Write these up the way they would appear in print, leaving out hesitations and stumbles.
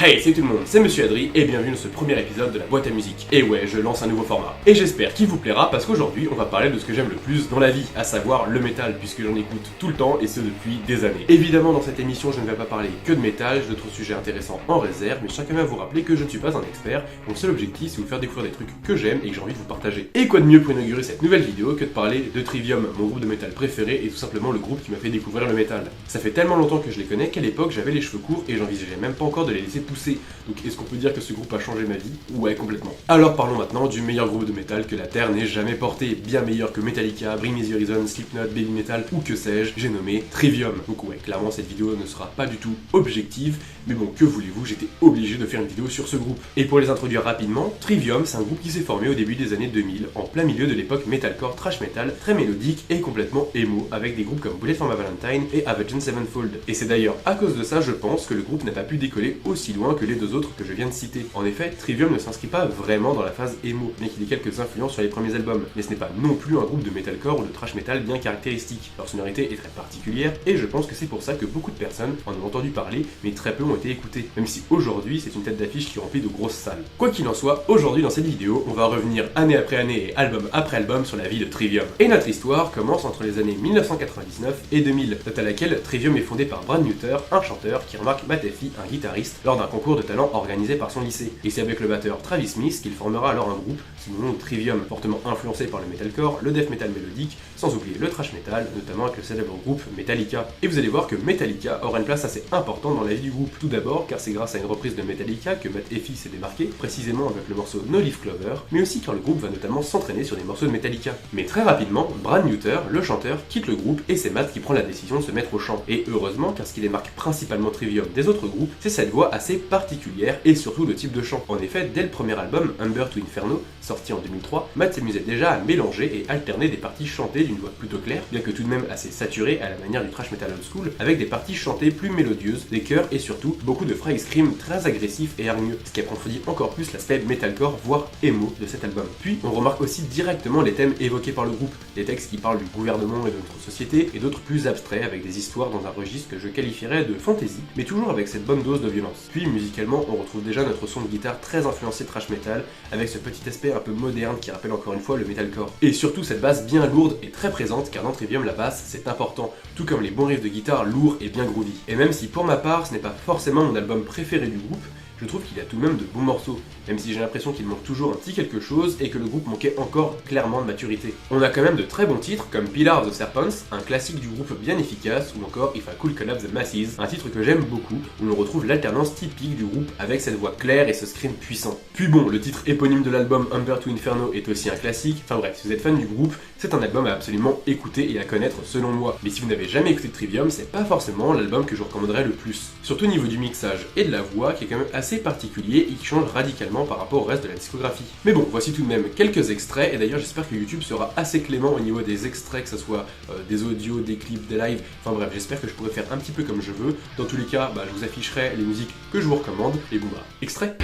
Hey, salut tout le monde, c'est Monsieur Adri et bienvenue dans ce premier épisode de la boîte à musique. Et ouais, je lance un nouveau format. Et j'espère qu'il vous plaira parce qu'aujourd'hui, on va parler de ce que j'aime le plus dans la vie, à savoir le métal, puisque j'en écoute tout le temps et ce depuis des années. Évidemment, dans cette émission, je ne vais pas parler que de métal, j'ai d'autres sujets intéressants en réserve, mais chacun va vous rappeler que je ne suis pas un expert, mon seul objectif c'est de vous faire découvrir des trucs que j'aime et que j'ai envie de vous partager. Et quoi de mieux pour inaugurer cette nouvelle vidéo que de parler de Trivium, mon groupe de métal préféré et tout simplement le groupe qui m'a fait découvrir le métal. Ça fait tellement longtemps que je les connais qu'à l'époque j'avais les cheveux courts et j'envisageais même pas encore de les laisser pousser. Donc est-ce qu'on peut dire que ce groupe a changé ma vie? Ouais, complètement. Alors parlons maintenant du meilleur groupe de métal que la Terre n'ait jamais porté, bien meilleur que Metallica, Bring Me The Horizon, Slipknot, Baby Metal ou que sais-je, j'ai nommé Trivium. Donc ouais, clairement cette vidéo ne sera pas du tout objective, mais bon, que voulez-vous, j'étais obligé de faire une vidéo sur ce groupe. Et pour les introduire rapidement, Trivium c'est un groupe qui s'est formé au début des années 2000, en plein milieu de l'époque metalcore trash metal, très mélodique et complètement emo, avec des groupes comme Bullet for My Valentine et Avenged Sevenfold. Et c'est d'ailleurs à cause de ça, je pense, que le groupe n'a pas pu décoller aussi loin que les deux autres que je viens de citer. En effet, Trivium ne s'inscrit pas vraiment dans la phase emo, bien qu'il ait quelques influences sur les premiers albums, mais ce n'est pas non plus un groupe de metalcore ou de thrash metal bien caractéristique. Leur sonorité est très particulière, et je pense que c'est pour ça que beaucoup de personnes en ont entendu parler, mais très peu ont été écoutées, même si aujourd'hui c'est une tête d'affiche qui remplit de grosses salles. Quoi qu'il en soit, aujourd'hui dans cette vidéo, on va revenir année après année et album après album sur la vie de Trivium. Et notre histoire commence entre les années 1999 et 2000, date à laquelle Trivium est fondé par Brad Nutter, un chanteur qui remarque Matt Effy, un guitariste, lors d'un concours de talent organisé par son lycée. Et c'est avec le batteur Travis Smith qu'il formera alors un groupe sous le nom de Trivium, fortement influencé par le metalcore, le death metal mélodique, sans oublier le thrash metal, notamment avec le célèbre groupe Metallica. Et vous allez voir que Metallica aura une place assez importante dans la vie du groupe, tout d'abord car c'est grâce à une reprise de Metallica que Matt Effy s'est démarqué, précisément avec le morceau No Leaf Clover, mais aussi car le groupe va notamment s'entraîner sur des morceaux de Metallica. Mais très rapidement, Brad Nutter, le chanteur, quitte le groupe et c'est Matt qui prend la décision de se mettre au chant. Et heureusement, car ce qui démarque principalement Trivium des autres groupes, c'est cette voix assez particulière et surtout le type de chant. En effet, dès le premier album, Humber to Inferno, sorti en 2003, Matt s'amusait déjà à mélanger et alterner des parties chantées d'une voix plutôt claire, bien que tout de même assez saturée à la manière du thrash metal old school, avec des parties chantées plus mélodieuses, des chœurs et surtout beaucoup de phrase scream très agressifs et hargneux, ce qui approfondit encore plus l'aspect metalcore, voire emo de cet album. Puis on remarque aussi directement les thèmes évoqués par le groupe, des textes qui parlent du gouvernement et de notre société, et d'autres plus abstraits avec des histoires dans un registre que je qualifierais de fantasy, mais toujours avec cette bonne dose de violence. Puis musicalement, on retrouve déjà notre son de guitare très influencé thrash metal, avec ce petit aspect un peu moderne qui rappelle encore une fois le metalcore. Et surtout cette basse bien lourde et très présente, car dans Trivium la basse c'est important, tout comme les bons riffs de guitare lourds et bien groovy. Et même si pour ma part ce n'est pas forcément mon album préféré du groupe, je trouve qu'il y a tout de même de bons morceaux, même si j'ai l'impression qu'il manque toujours un petit quelque chose et que le groupe manquait encore clairement de maturité. On a quand même de très bons titres comme Pillar of the Serpents, un classique du groupe bien efficace, ou encore If I Could Collapse the Masses, un titre que j'aime beaucoup, où l'on retrouve l'alternance typique du groupe avec cette voix claire et ce scream puissant. Puis bon, le titre éponyme de l'album Humber to Inferno est aussi un classique, enfin bref, si vous êtes fan du groupe, c'est un album à absolument écouter et à connaître selon moi. Mais si vous n'avez jamais écouté de Trivium, c'est pas forcément l'album que je vous recommanderais le plus. Surtout au niveau du mixage et de la voix qui est quand même assez particulier et qui change radicalement par rapport au reste de la discographie. Mais bon, voici tout de même quelques extraits et d'ailleurs j'espère que YouTube sera assez clément au niveau des extraits, que ce soit des audios, des clips, des lives, enfin bref, j'espère que je pourrai faire un petit peu comme je veux. Dans tous les cas, je vous afficherai les musiques que je vous recommande et bon extrait.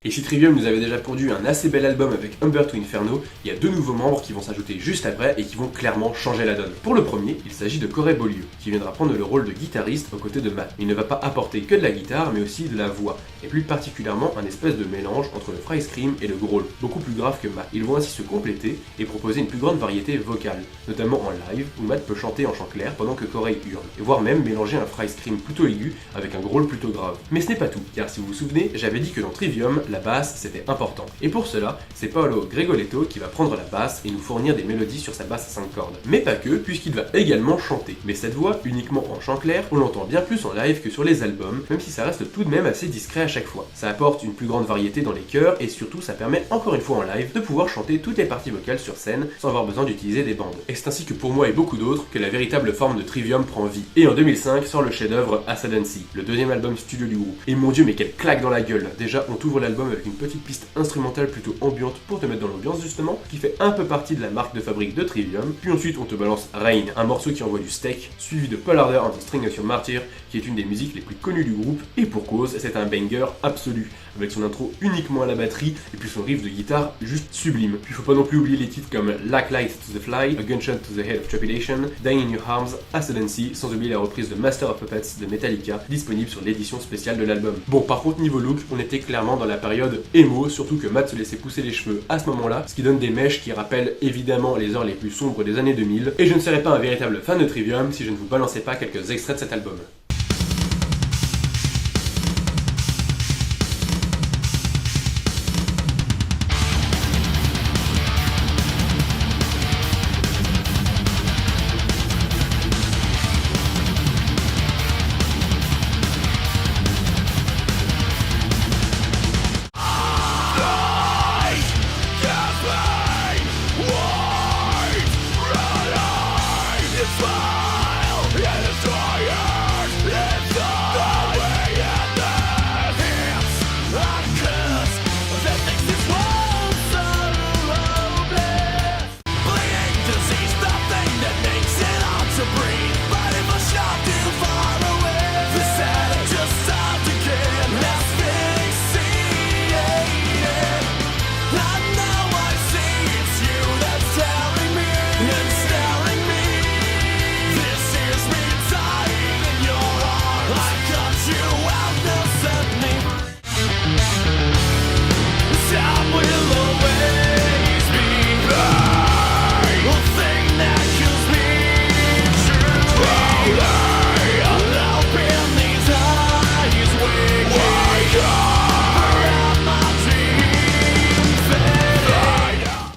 Et si Trivium nous avait déjà pondu un assez bel album avec Humber to Inferno, il y a deux nouveaux membres qui vont s'ajouter juste après et qui vont clairement changer la donne. Pour le premier, il s'agit de Corey Beaulieu, qui viendra prendre le rôle de guitariste aux côtés de Matt. Il ne va pas apporter que de la guitare, mais aussi de la voix, et plus particulièrement un espèce de mélange entre le phrase scream et le growl, beaucoup plus grave que Matt. Ils vont ainsi se compléter et proposer une plus grande variété vocale, notamment en live, où Matt peut chanter en chant clair pendant que Corey hurle, et voire même mélanger un phrase scream plutôt aigu avec un growl plutôt grave. Mais ce n'est pas tout, car si vous vous souvenez, j'avais dit que dans Trivium, la basse c'était important. Et pour cela, c'est Paolo Gregoletto qui va prendre la basse et nous fournir des mélodies sur sa basse à 5 cordes. Mais pas que, puisqu'il va également chanter. Mais cette voix, uniquement en chant clair, on l'entend bien plus en live que sur les albums, même si ça reste tout de même assez discret à chaque fois. Ça apporte une plus grande variété dans les chœurs et surtout ça permet encore une fois en live de pouvoir chanter toutes les parties vocales sur scène sans avoir besoin d'utiliser des bandes. Et c'est ainsi que pour moi et beaucoup d'autres que la véritable forme de Trivium prend vie. Et en 2005 sort le chef-d'œuvre Ascendancy, le deuxième album studio du groupe. Et mon dieu mais quelle claque dans la gueule. Déjà on t'ouvre l'album avec une petite piste instrumentale plutôt ambiante pour te mettre dans l'ambiance justement, qui fait un peu partie de la marque de fabrique de Trivium, puis ensuite on te balance Rain, un morceau qui envoie du steak, suivi de Paul Harder and the String of Your Martyr, qui est une des musiques les plus connues du groupe, et pour cause, c'est un banger absolu, avec son intro uniquement à la batterie, et puis son riff de guitare juste sublime. Puis faut pas non plus oublier les titres comme Lack Light to the Fly, A Gunshot to the Head of Trepidation, Dying in Your Arms, Ascendancy, sans oublier la reprise de Master of Puppets de Metallica, disponible sur l'édition spéciale de l'album. Bon, par contre niveau look, on était clairement dans la période emo, surtout que Matt se laissait pousser les cheveux à ce moment-là, ce qui donne des mèches qui rappellent évidemment les heures les plus sombres des années 2000, et je ne serais pas un véritable fan de Trivium si je ne vous balançais pas quelques extraits de cet album.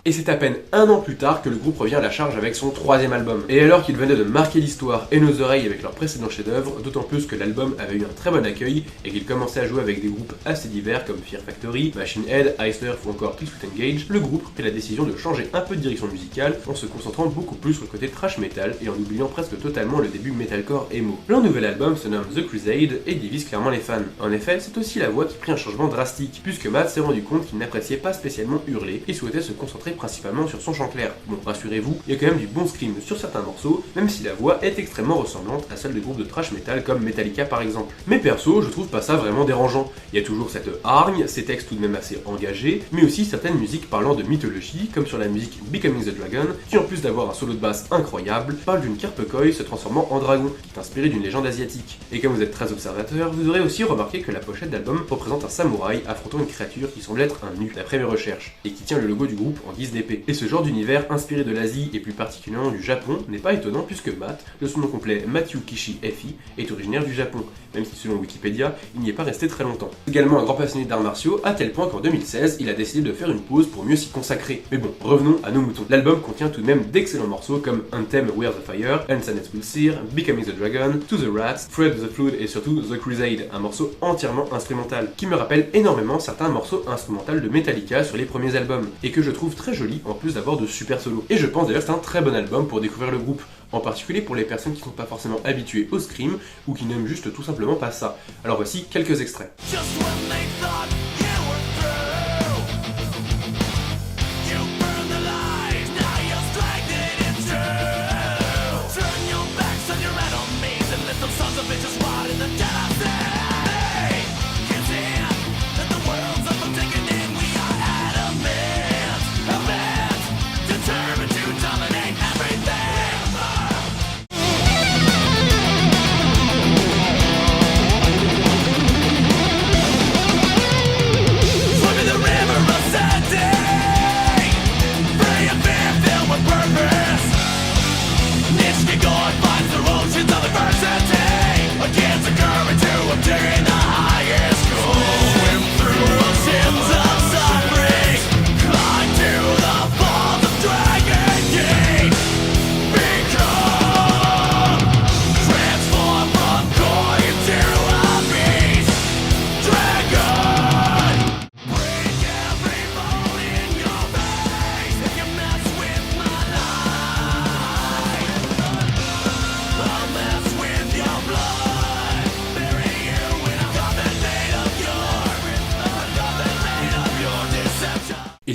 Et c'est à peine un an plus tard que le groupe revient à la charge avec son troisième album. Et alors qu'ils venaient de marquer l'histoire et nos oreilles avec leur précédent chef-d'œuvre, d'autant plus que l'album avait eu un très bon accueil et qu'ils commençaient à jouer avec des groupes assez divers comme Fear Factory, Machine Head, Eisner ou encore Killswitch Engage, le groupe prit la décision de changer un peu de direction musicale en se concentrant beaucoup plus sur le côté thrash metal et en oubliant presque totalement le début metalcore emo. Leur nouvel album se nomme The Crusade et divise clairement les fans. En effet, c'est aussi la voix qui prit un changement drastique, puisque Matt s'est rendu compte qu'il n'appréciait pas spécialement hurler et souhaitait se concentrer principalement sur son chant clair. Bon, rassurez-vous, il y a quand même du bon scream sur certains morceaux, même si la voix est extrêmement ressemblante à celle de groupes de thrash metal comme Metallica par exemple. Mais perso, je trouve pas ça vraiment dérangeant. Il y a toujours cette hargne, ces textes tout de même assez engagés, mais aussi certaines musiques parlant de mythologie, comme sur la musique Becoming the Dragon, qui en plus d'avoir un solo de basse incroyable, parle d'une Carpekoi se transformant en dragon, qui est inspiré d'une légende asiatique. Et comme vous êtes très observateur, vous aurez aussi remarqué que la pochette d'album représente un samouraï affrontant une créature qui semble être un nu, d'après mes recherches, et qui tient le logo du groupe en guise d'épée. Et ce genre d'univers inspiré de l'Asie et plus particulièrement du Japon n'est pas étonnant puisque Matt, de son nom complet Matthew Kishi Effie, est originaire du Japon, même si selon Wikipédia, il n'y est pas resté très longtemps. Également un grand passionné d'arts martiaux, à tel point qu'en 2016, il a décidé de faire une pause pour mieux s'y consacrer. Mais bon, revenons à nos moutons. L'album contient tout de même d'excellents morceaux comme Anthem Where's the Fire, Unsanest Will Sear, Becoming the Dragon, To the Rats, Fred the Flood et surtout The Crusade, un morceau entièrement instrumental, qui me rappelle énormément certains morceaux instrumentaux de Metallica sur les premiers albums, et que je trouve très joli en plus d'avoir de super solos. Et je pense d'ailleurs que c'est un très bon album pour découvrir le groupe, en particulier pour les personnes qui ne sont pas forcément habituées au scream ou qui n'aiment juste tout simplement pas ça. Alors voici quelques extraits.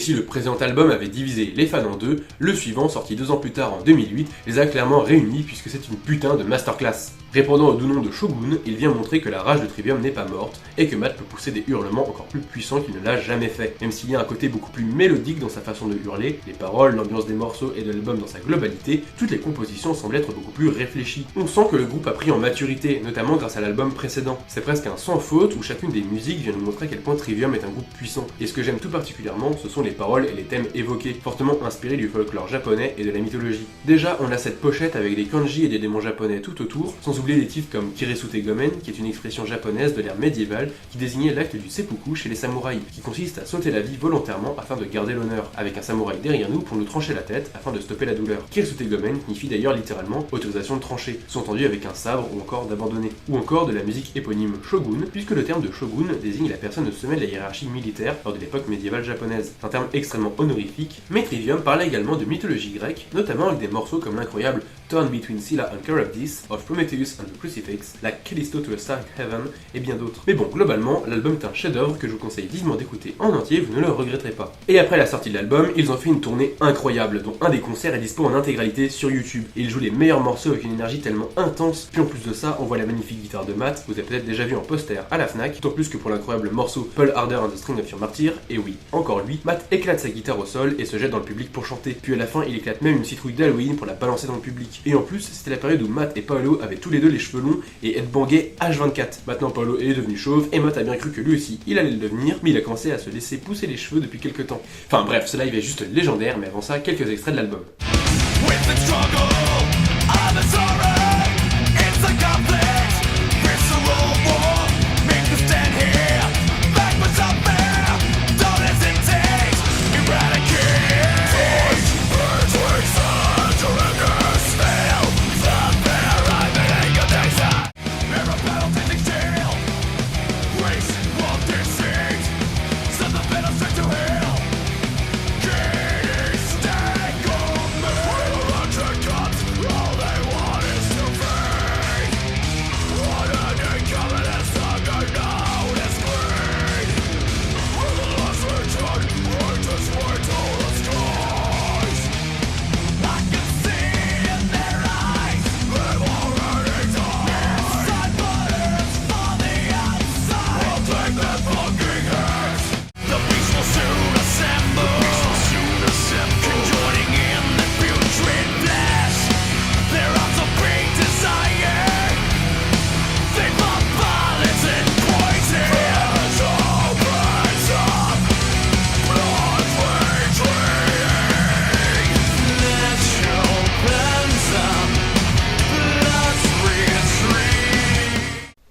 si le précédent album avait divisé les fans en deux, le suivant, sorti 2 ans plus tard en 2008, les a clairement réunis puisque c'est une putain de masterclass. Répondant au doux nom de Shogun, il vient montrer que la rage de Trivium n'est pas morte et que Matt peut pousser des hurlements encore plus puissants qu'il ne l'a jamais fait. Même s'il y a un côté beaucoup plus mélodique dans sa façon de hurler, les paroles, l'ambiance des morceaux et de l'album dans sa globalité, toutes les compositions semblent être beaucoup plus réfléchies. On sent que le groupe a pris en maturité, notamment grâce à l'album précédent. C'est presque un sans faute où chacune des musiques vient nous montrer à quel point Trivium est un groupe puissant. Et ce que j'aime tout particulièrement, ce sont les paroles et les thèmes évoqués, fortement inspirés du folklore japonais et de la mythologie. Déjà, on a cette pochette avec des kanji et des démons japonais tout autour, sans oublier des titres comme Kiresute Gomen, qui est une expression japonaise de l'ère médiévale qui désignait l'acte du seppuku chez les samouraïs, qui consiste à sauter la vie volontairement afin de garder l'honneur, avec un samouraï derrière nous pour nous trancher la tête afin de stopper la douleur. Kiresute Gomen signifie d'ailleurs littéralement autorisation de trancher, sous-entendu avec un sabre ou encore d'abandonner. Ou encore de la musique éponyme shogun, puisque le terme de shogun désigne la personne au sommet de la hiérarchie militaire lors de l'époque médiévale japonaise. C'est un terme extrêmement honorifique, mais Trivium parlait également de mythologie grecque, notamment avec des morceaux comme l'incroyable Torn Between Scylla and Charybdis, of Prometheus and the Crucifix, la Callisto to a Star Heaven, et bien d'autres. Mais bon, globalement, l'album est un chef-d'œuvre que je vous conseille vivement d'écouter en entier, vous ne le regretterez pas. Et après la sortie de l'album, ils ont fait une tournée incroyable, dont un des concerts est dispo en intégralité sur YouTube, et ils jouent les meilleurs morceaux avec une énergie tellement intense, puis en plus de ça, on voit la magnifique guitare de Matt, vous avez peut-être déjà vu en poster à la Fnac, d'autant plus que pour l'incroyable morceau Pearl Harder and the String of Your Martyr, et oui, encore lui, Matt éclate sa guitare au sol et se jette dans le public pour chanter, puis à la fin il éclate même une citrouille d'Halloween pour la balancer dans le public. Et en plus, c'était la période où Matt et Paolo avaient tous les deux les cheveux longs et headbangaient H24. Maintenant Paolo est devenu chauve et Matt a bien cru que lui aussi il allait le devenir, mais il a commencé à se laisser pousser les cheveux depuis quelques temps. Enfin bref, ce live est juste légendaire, mais avant ça, quelques extraits de l'album.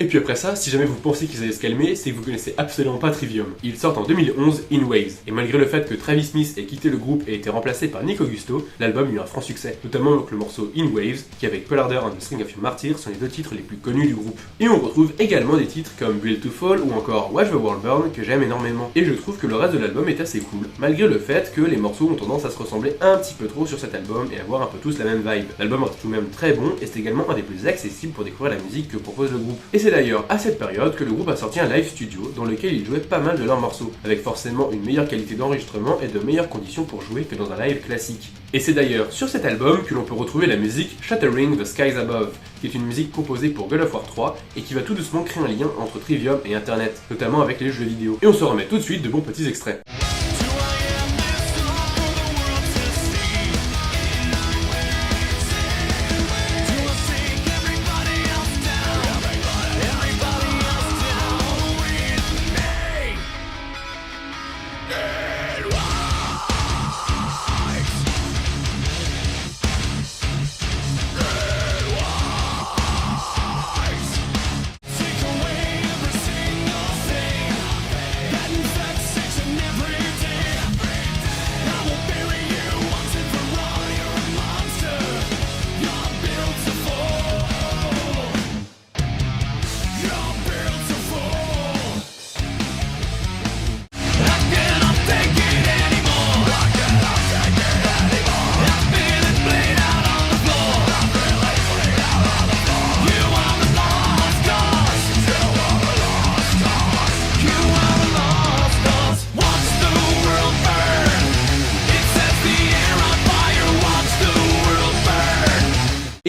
Et puis après ça, si jamais vous pensez qu'ils allaient se calmer, c'est que vous connaissez absolument pas Trivium. Ils sortent en 2011 In Waves, et malgré le fait que Travis Smith ait quitté le groupe et été remplacé par Nick Augusto, l'album eut un franc succès, notamment avec le morceau In Waves, qui avec Pearl Harder and the String of Your Martyr sont les deux titres les plus connus du groupe. Et on retrouve également des titres comme Built to Fall ou encore Watch the World Burn que j'aime énormément. Et je trouve que le reste de l'album est assez cool, malgré le fait que les morceaux ont tendance à se ressembler un petit peu trop sur cet album et avoir un peu tous la même vibe. L'album reste tout de même très bon et c'est également un des plus accessibles pour découvrir la musique que propose le groupe. Et c'est d'ailleurs à cette période que le groupe a sorti un live studio dans lequel ils jouaient pas mal de leurs morceaux, avec forcément une meilleure qualité d'enregistrement et de meilleures conditions pour jouer que dans un live classique. Et c'est d'ailleurs sur cet album que l'on peut retrouver la musique Shattering the Skies Above, qui est une musique composée pour God of War 3 et qui va tout doucement créer un lien entre Trivium et Internet, notamment avec les jeux vidéo. Et on se remet tout de suite de bons petits extraits. Every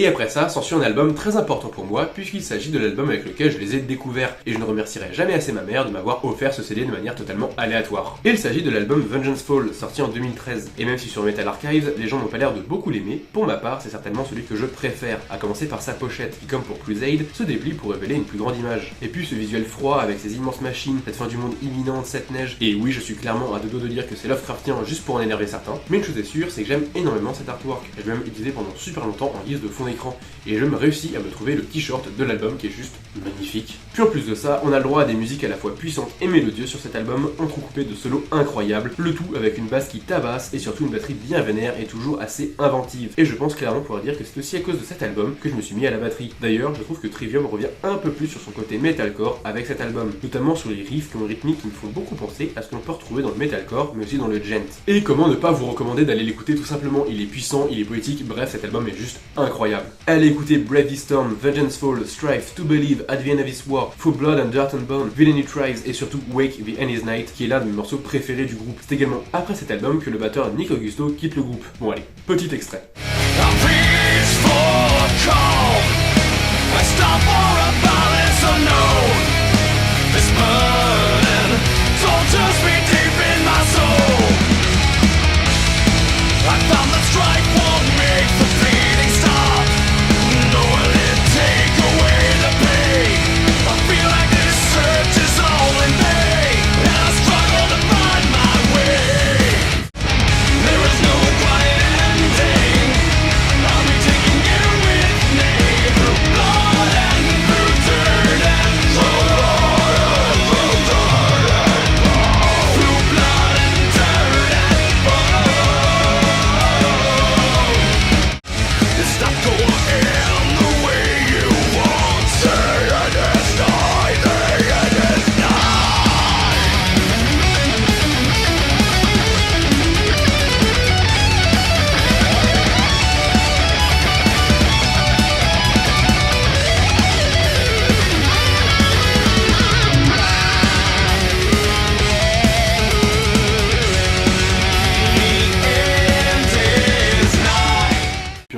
Et après ça, s'ensuit un album très important pour moi, puisqu'il s'agit de l'album avec lequel je les ai découverts, et je ne remercierai jamais assez ma mère de m'avoir offert ce CD de manière totalement aléatoire. Et il s'agit de l'album Vengeance Fall, sorti en 2013, et même si sur Metal Archives, les gens n'ont pas l'air de beaucoup l'aimer, pour ma part, c'est certainement celui que je préfère, à commencer par sa pochette, qui comme pour Crusade, se déplie pour révéler une plus grande image. Et puis ce visuel froid avec ces immenses machines, cette fin du monde imminente, cette neige, et oui, je suis clairement à deux doigts de dire que c'est Lovecraftien juste pour en énerver certains, mais une chose est sûre, c'est que j'aime énormément cet artwork. Je l'ai même utilisé pendant super longtemps en guise de fond d'écran, et j'ai même réussi à me trouver le t-shirt de l'album qui est juste magnifique. Puis en plus de ça, on a le droit à des musiques à la fois puissantes et mélodieuses sur cet album, entrecoupées de solos incroyables, le tout avec une basse qui tabasse et surtout une batterie bien vénère et toujours assez inventive. Et je pense clairement pouvoir dire que c'est aussi à cause de cet album que je me suis mis à la batterie. D'ailleurs, je trouve que Trivium revient un peu plus sur son côté metalcore avec cet album, notamment sur les riffs qui ont une rythmique qui me font beaucoup penser à ce que l'on peut retrouver dans le metalcore, mais aussi dans le gent. Et comment ne pas vous recommander d'aller l'écouter tout simplement, il est puissant, il est poétique, bref cet album est juste incroyable. Allez écouter Brave This Storm, Vengeance Fall, Strive, To Believe, At the End of This War, Full Blood and Dirt and Bone, Villainy Tries et surtout Wake the End is Night qui est l'un de mes morceaux préférés du groupe. C'est également après cet album que le batteur Nick Augusto quitte le groupe. Bon allez, petit extrait.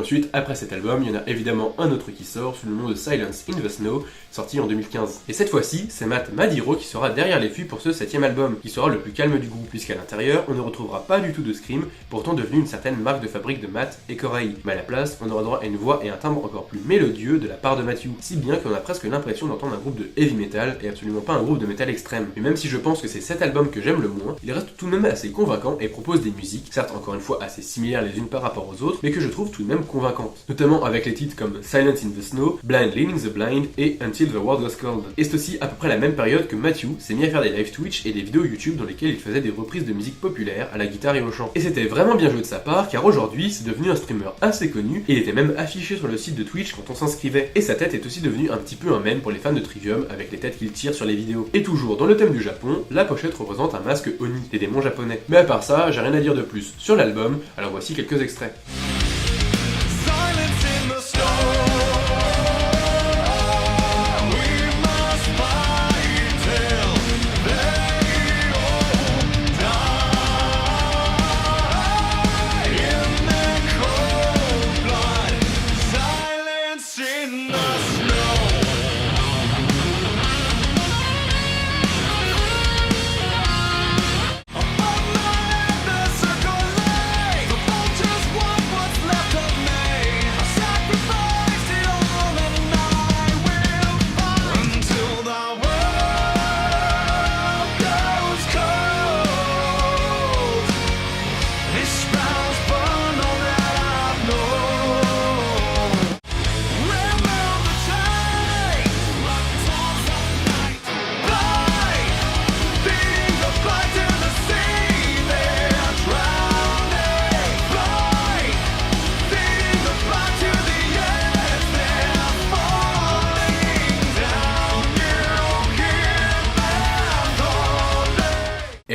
Ensuite, après cet album, il y en a évidemment un autre qui sort sous le nom de Silence in the Snow, sorti en 2015. Et cette fois-ci, c'est Matt Madiro qui sera derrière les fûts pour ce 7ème album, qui sera le plus calme du groupe, puisqu'à l'intérieur, on ne retrouvera pas du tout de scream, pourtant devenu une certaine marque de fabrique de Matt et Corey. Mais à la place, on aura droit à une voix et un timbre encore plus mélodieux de la part de Matthew, si bien qu'on a presque l'impression d'entendre un groupe de heavy metal et absolument pas un groupe de metal extrême. Mais même si je pense que c'est cet album que j'aime le moins, il reste tout de même assez convaincant et propose des musiques, certes encore une fois assez similaires les unes par rapport aux autres, mais que je trouve tout de même convaincantes, notamment avec les titres comme Silence in the Snow, Blind Leading the Blind et Until the World Was Cold. Et c'est aussi à peu près la même période que Matthew s'est mis à faire des live Twitch et des vidéos YouTube dans lesquelles il faisait des reprises de musique populaire à la guitare et au chant. Et c'était vraiment bien joué de sa part, car aujourd'hui c'est devenu un streamer assez connu, et il était même affiché sur le site de Twitch quand on s'inscrivait. Et sa tête est aussi devenue un petit peu un mème pour les fans de Trivium avec les têtes qu'il tire sur les vidéos. Et toujours dans le thème du Japon, la pochette représente un masque Oni, des démons japonais. Mais à part ça, j'ai rien à dire de plus sur l'album, alors voici quelques extraits.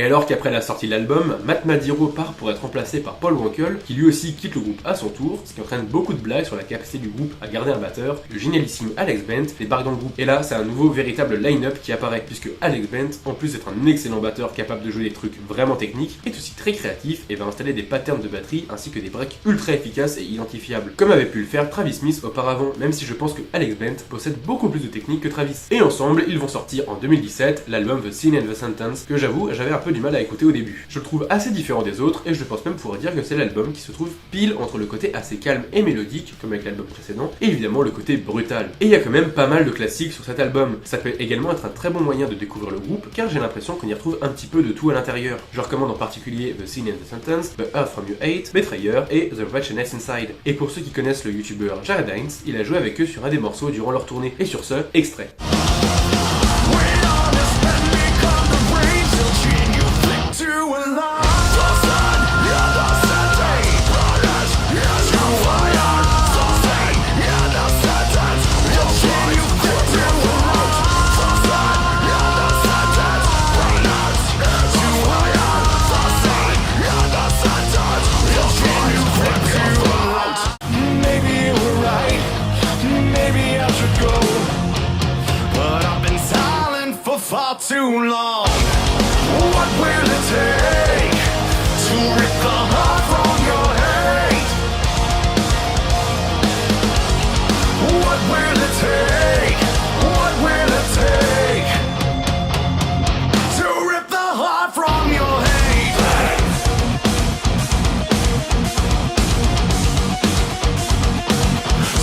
Et alors qu'après la sortie de l'album, Matt Madiro part pour être remplacé par Paul Wankel, qui lui aussi quitte le groupe à son tour, ce qui entraîne beaucoup de blagues sur la capacité du groupe à garder un batteur, le génialissime Alex Bent débarque dans le groupe. Et là, c'est un nouveau véritable line-up qui apparaît, puisque Alex Bent, en plus d'être un excellent batteur capable de jouer des trucs vraiment techniques, est aussi très créatif et va installer des patterns de batterie ainsi que des breaks ultra efficaces et identifiables, comme avait pu le faire Travis Smith auparavant, même si je pense que Alex Bent possède beaucoup plus de technique que Travis. Et ensemble, ils vont sortir en 2017 l'album The Sin and the Sentence, que j'avoue, j'avais un peu du mal à écouter au début. Je le trouve assez différent des autres, et je pense même pouvoir dire que c'est l'album qui se trouve pile entre le côté assez calme et mélodique, comme avec l'album précédent, et évidemment le côté brutal. Et il y a quand même pas mal de classiques sur cet album. Ça peut également être un très bon moyen de découvrir le groupe, car j'ai l'impression qu'on y retrouve un petit peu de tout à l'intérieur. Je recommande en particulier The Sin and the Sentence, The Earth From You Hate, Betrayer et The Wretchedness Inside. Et pour ceux qui connaissent le youtubeur Jared Hines, il a joué avec eux sur un des morceaux durant leur tournée. Et sur ce, extrait. Too long. What will it take to rip the heart from your hate? What will it take? What will it take to rip the heart from your hate?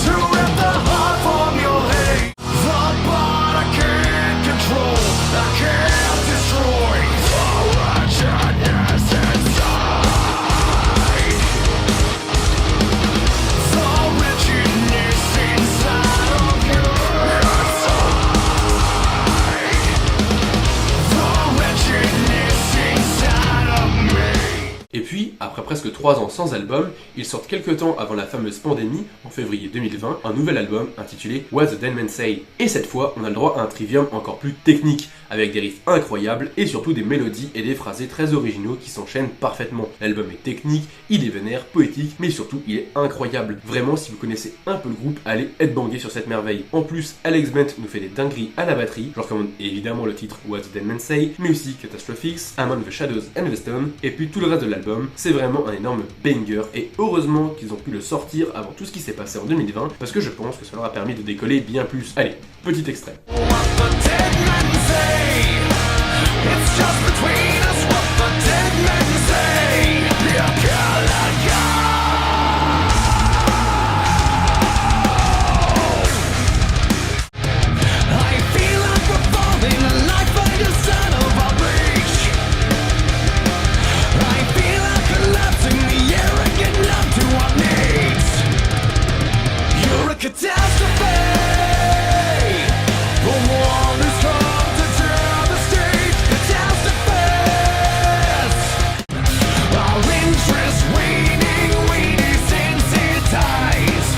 To rip the heart from your hate. The part I can't control. I can't destroy the wretchedness inside. The wretchedness inside of you. The wretchedness inside of me. Et puis, après presque 3 ans sans album, ils sortent quelques temps avant la fameuse pandémie, en février 2020, un nouvel album intitulé What the Dead Men Say. Et cette fois, on a le droit à un trivium encore plus technique, avec des riffs incroyables et surtout des mélodies et des phrasés très originaux qui s'enchaînent parfaitement. L'album est technique, il est vénère, poétique, mais surtout il est incroyable. Vraiment, si vous connaissez un peu le groupe, allez headbanger sur cette merveille. En plus, Alex Bent nous fait des dingueries à la batterie. Je recommande évidemment le titre What the Dead Men Say, mais aussi Catastrophics, Among the Shadows and the Stone, et puis tout le reste de l'album. C'est vraiment un énorme banger, et heureusement qu'ils ont pu le sortir avant tout ce qui s'est passé en 2020, parce que je pense que ça leur a permis de décoller bien plus. Allez, petit extrait. It's just between us what the dead men say. I feel like we're falling a life under son of a reach. I feel like collapsing the arrogant love to our needs. You're a catastrophe. The one who's come to devastate. Catastrophes. Our interest waning, we desensitize.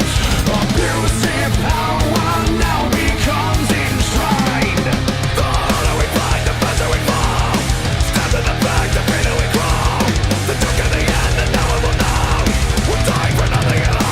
Abusive power now becomes enshrined. The harder we fight, the faster we fall. Stabbed in the back, the pain we crawl. The dark at the end, and now we will know. We're dying for nothing at all.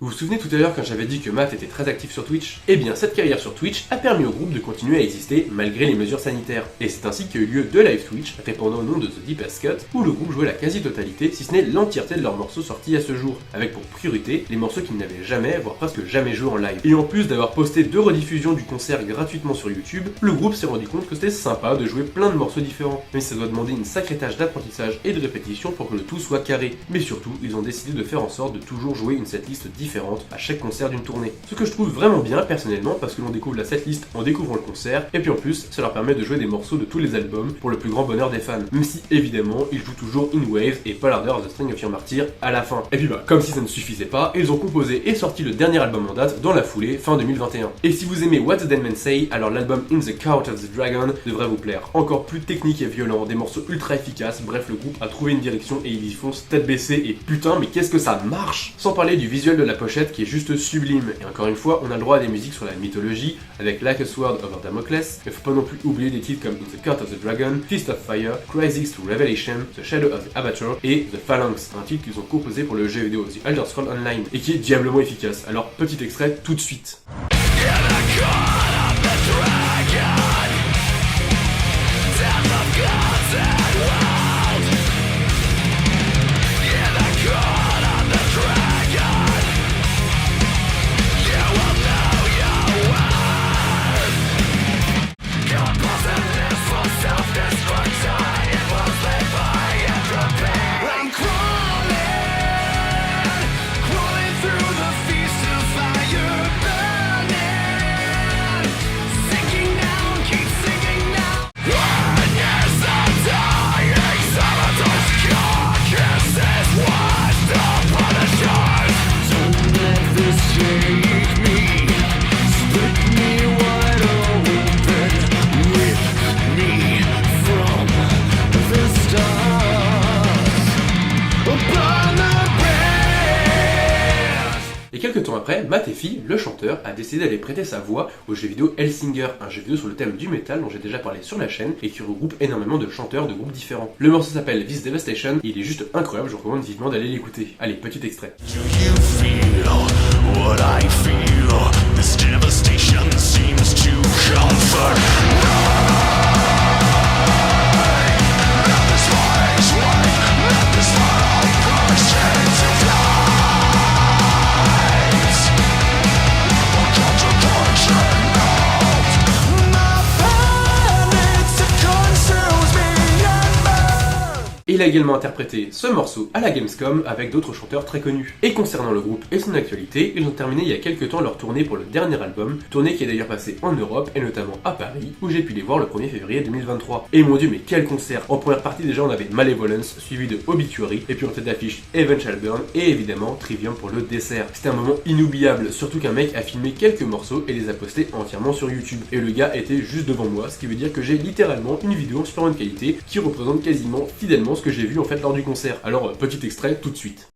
Vous vous souvenez tout à l'heure quand j'avais dit que Matt était très actif sur Twitch? Eh bien, cette carrière sur Twitch a permis au groupe de continuer à exister malgré les mesures sanitaires. Et c'est ainsi qu'a eu lieu deux live Twitch répondant au nom de The Deepest Cut, où le groupe jouait la quasi-totalité, si ce n'est l'entièreté de leurs morceaux sortis à ce jour, avec pour priorité les morceaux qu'ils n'avaient jamais, voire presque jamais joué en live. Et en plus d'avoir posté 2 rediffusions du concert gratuitement sur YouTube, le groupe s'est rendu compte que c'était sympa de jouer plein de morceaux différents. Mais ça doit demander une sacrée tâche d'apprentissage et de répétition pour que le tout soit carré. Mais surtout, ils ont décidé de faire en sorte de toujours jouer une setlist différente à chaque concert d'une tournée. Ce que je trouve vraiment bien personnellement parce que l'on découvre la setlist en découvrant le concert et puis en plus ça leur permet de jouer des morceaux de tous les albums pour le plus grand bonheur des fans. Même si évidemment ils jouent toujours In Waves et Paul Harder of the String of Your Martyr à la fin. Et puis bah comme si ça ne suffisait pas, ils ont composé et sorti le dernier album en date dans la foulée fin 2021. Et si vous aimez What the Dead Men Say, alors l'album In the Court of the Dragon devrait vous plaire. Encore plus technique et violent, des morceaux ultra efficaces, bref le groupe a trouvé une direction et ils y foncent tête baissée et putain mais qu'est-ce que ça marche! Sans parler du visuel de la pochette qui est est juste sublime, et encore une fois, on a le droit à des musiques sur la mythologie, avec Like a Sword over Damocles, mais faut pas non plus oublier des titres comme In the Court of the Dragon, Fist of Fire, Crisis to Revelation, The Shadow of the Abattoir et The Phalanx, un titre qu'ils ont composé pour le jeu vidéo The Elder Scrolls Online, et qui est diablement efficace. Alors, petit extrait tout de suite. Et quelques temps après, Matt Effy, le chanteur, a décidé d'aller prêter sa voix au jeu vidéo Hellsinger, un jeu vidéo sur le thème du métal dont j'ai déjà parlé sur la chaîne et qui regroupe énormément de chanteurs de groupes différents. Le morceau s'appelle This Devastation et il est juste incroyable, je vous recommande vivement d'aller l'écouter. Allez, petit extrait. Do you feel what I feel? This devastation seems to comfort me. Let this fire's light, let this fire burst into flames. We'll come to torture out. My panic consumes me and burns. Et il a également interprété ce morceau à la Gamescom avec d'autres chanteurs très connus. Et concernant le groupe et son actualité, ils ont terminé il y a quelques temps leur tournée pour le dernier album, tournée qui est d'ailleurs passée en Europe et notamment à Paris, où j'ai pu les voir le 1er février 2023. Et mon dieu, mais quel concert! En première partie déjà on avait Malevolence, suivi de Obituary, et puis en tête d'affiche Evan Shelburne, et évidemment Trivium pour le dessert. C'était un moment inoubliable, surtout qu'un mec a filmé quelques morceaux et les a postés entièrement sur YouTube. Et le gars était juste devant moi, ce qui veut dire que j'ai littéralement une vidéo en super bonne qualité qui représente quasiment fidèlement ce que j'ai vu en fait lors du concert. Alors petit extrait tout de suite.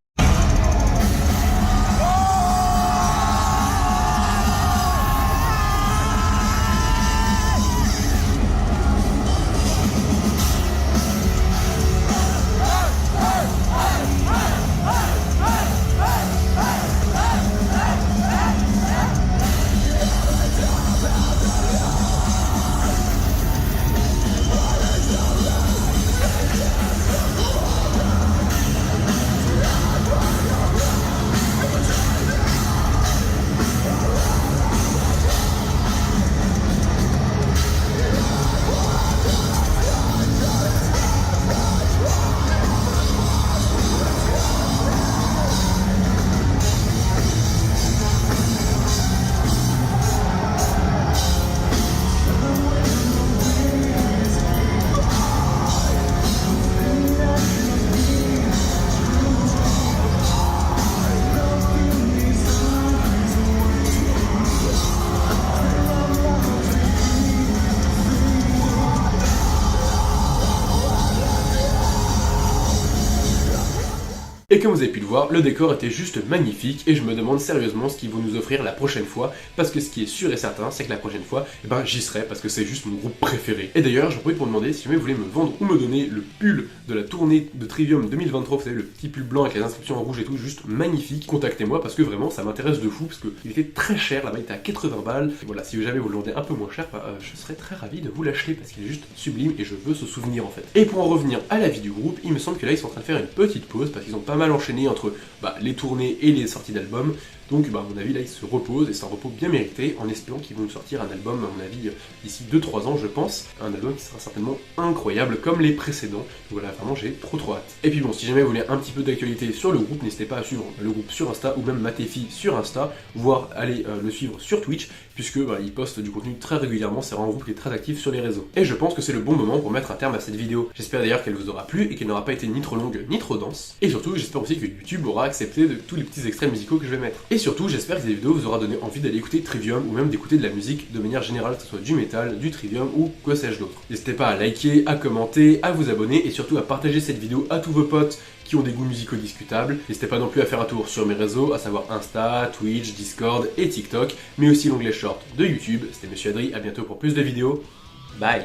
Et comme vous avez pu le voir, le décor était juste magnifique et je me demande sérieusement ce qu'ils vont nous offrir la prochaine fois, parce que ce qui est sûr et certain, c'est que la prochaine fois, j'y serai parce que c'est juste mon groupe préféré. Et d'ailleurs, j'en profite pour demander si jamais vous voulez me vendre ou me donner le pull de la tournée de Trivium 2023, vous savez, le petit pull blanc avec les inscriptions en rouge et tout, juste magnifique, contactez-moi parce que vraiment ça m'intéresse de fou, parce qu'il était très cher, là-bas il était à 80 balles, et voilà, si jamais vous le vendez un peu moins cher, je serais très ravi de vous l'acheter parce qu'il est juste sublime et je veux ce souvenir en fait. Et pour en revenir à la vie du groupe, il me semble que là ils sont en train de faire une petite pause parce qu'ils ont pas mal enchaîné entre les tournées et les sorties d'albums. Donc à mon avis là ils se reposent et c'est un repos bien mérité en espérant qu'ils vont nous sortir un album à mon avis d'ici 2-3 ans je pense. Un album qui sera certainement incroyable comme les précédents. Donc voilà, vraiment j'ai trop hâte. Et puis bon, si jamais vous voulez un petit peu d'actualité sur le groupe, n'hésitez pas à suivre le groupe sur Insta ou même Matt Effy sur Insta, voire aller le suivre sur Twitch puisque il poste du contenu très régulièrement, c'est vraiment un groupe qui est très actif sur les réseaux. Et je pense que c'est le bon moment pour mettre un terme à cette vidéo. J'espère d'ailleurs qu'elle vous aura plu et qu'elle n'aura pas été ni trop longue ni trop dense. Et surtout j'espère aussi que YouTube aura accepté de tous les petits extraits musicaux que je vais mettre. Et surtout j'espère que cette vidéo vous aura donné envie d'aller écouter Trivium ou même d'écouter de la musique de manière générale, que ce soit du métal, du Trivium ou quoi sais-je d'autre. N'hésitez pas à liker, à commenter, à vous abonner et surtout à partager cette vidéo à tous vos potes qui ont des goûts musicaux discutables. N'hésitez pas non plus à faire un tour sur mes réseaux, à savoir Insta, Twitch, Discord et TikTok, mais aussi l'onglet short de YouTube. C'était Monsieur Adri, à bientôt pour plus de vidéos. Bye.